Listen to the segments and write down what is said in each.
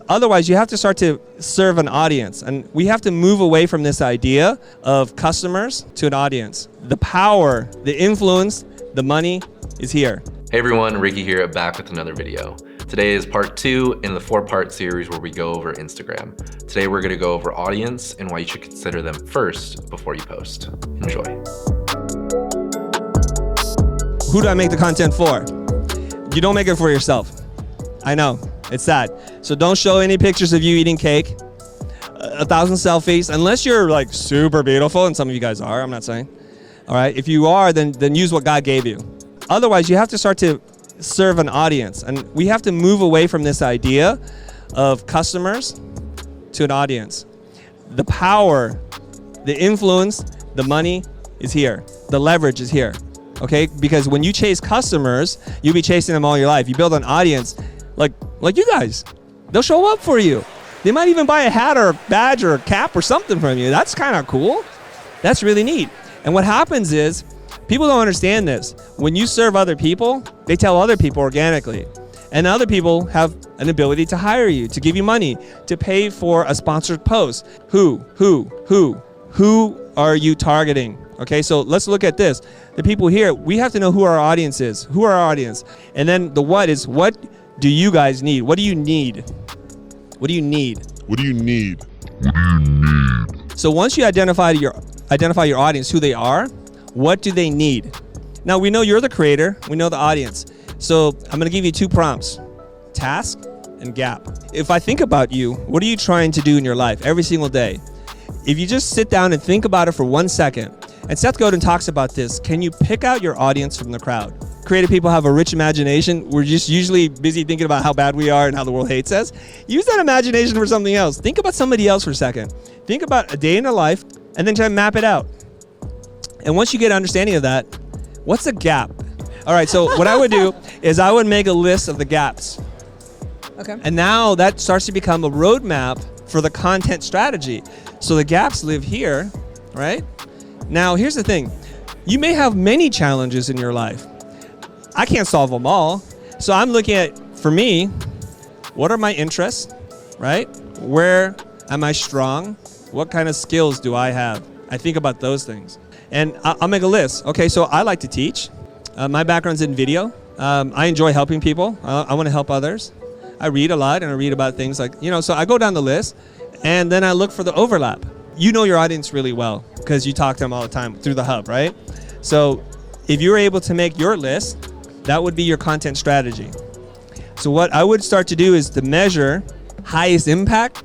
Otherwise, you have to start to serve an audience. And we have to move away from this idea of customers to an audience. The power, the influence, the money is here. Hey everyone, Ricky here, back with another video. Today is part 2 in the 4-part series where we go over Instagram. Today we're gonna go over audience and why you should consider them first before you post. Enjoy. Who do I make the content for? You don't make it for yourself. I know, it's sad. So don't show any pictures of you eating cake, 1,000 selfies, unless you're like super beautiful, and some of you guys are, I'm not saying. All right, if you are, then use what God gave you. Otherwise, you have to start to serve an audience. And we have to move away from this idea of customers to an audience. The power, the influence, the money is here. The leverage is here, okay? Because when you chase customers, you'll be chasing them all your life. You build an audience like you guys. They'll show up for you. They might even buy a hat or a badge or a cap or something from you. That's kind of cool. That's really neat. And what happens is, people don't understand this. When you serve other people, they tell other people organically. And other people have an ability to hire you, to give you money, to pay for a sponsored post. Who are you targeting? Okay, so let's look at this. The people here, we have to know who our audience is. Who are our audience? And then the what is, what do you guys need? What do you need? What do you need? What do you need? So once you identify your audience, who they are, what do they need? Now we know you're the creator, we know the audience. So I'm gonna give you 2 prompts, task and gap. If I think about you, what are you trying to do in your life every single day? If you just sit down and think about it for 1 second, and Seth Godin talks about this, can you pick out your audience from the crowd? Creative people have a rich imagination. We're just usually busy thinking about how bad we are and how the world hates us. Use that imagination for something else. Think about somebody else for a second. Think about a day in their life and then try to map it out. And once you get an understanding of that, what's a gap? All right, so what I would do is I would make a list of the gaps. Okay. And now that starts to become a roadmap for the content strategy. So the gaps live here, right? Now, here's the thing. You may have many challenges in your life. I can't solve them all. So I'm looking at, for me, what are my interests, right? Where am I strong? What kind of skills do I have? I think about those things. And I'll make a list. Okay, so I like to teach. My background's in video. I enjoy helping people. I want to help others. I read a lot, and I read about things like, so I go down the list, and then I look for the overlap. You know your audience really well because you talk to them all the time through the hub, right? So if you're able to make your list, that would be your content strategy. So what I would start to do is to measure highest impact,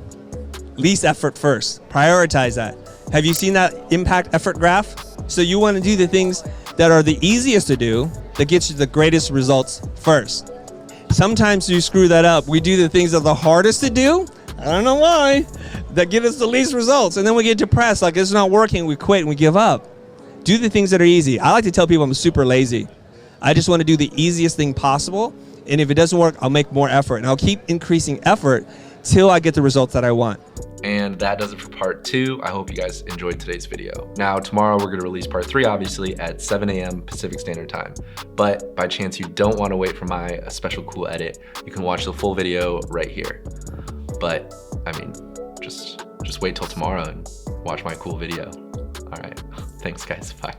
least effort first. Prioritize that. Have you seen that impact effort graph? So you want to do the things that are the easiest to do, that gets you the greatest results first. Sometimes you screw that up. We do the things that are the hardest to do, I don't know why, that give us the least results. And then we get depressed, like it's not working, we quit and we give up. Do the things that are easy. I like to tell people I'm super lazy. I just want to do the easiest thing possible. And if it doesn't work, I'll make more effort. And I'll keep increasing effort till I get the results that I want. And that does it for part 2. I hope you guys enjoyed today's video. Now, tomorrow we're gonna release part 3, obviously, at 7 a.m. Pacific Standard Time. But by chance you don't wanna wait for my special cool edit, you can watch the full video right here. But, I mean, just wait till tomorrow and watch my cool video. All right, thanks guys, bye.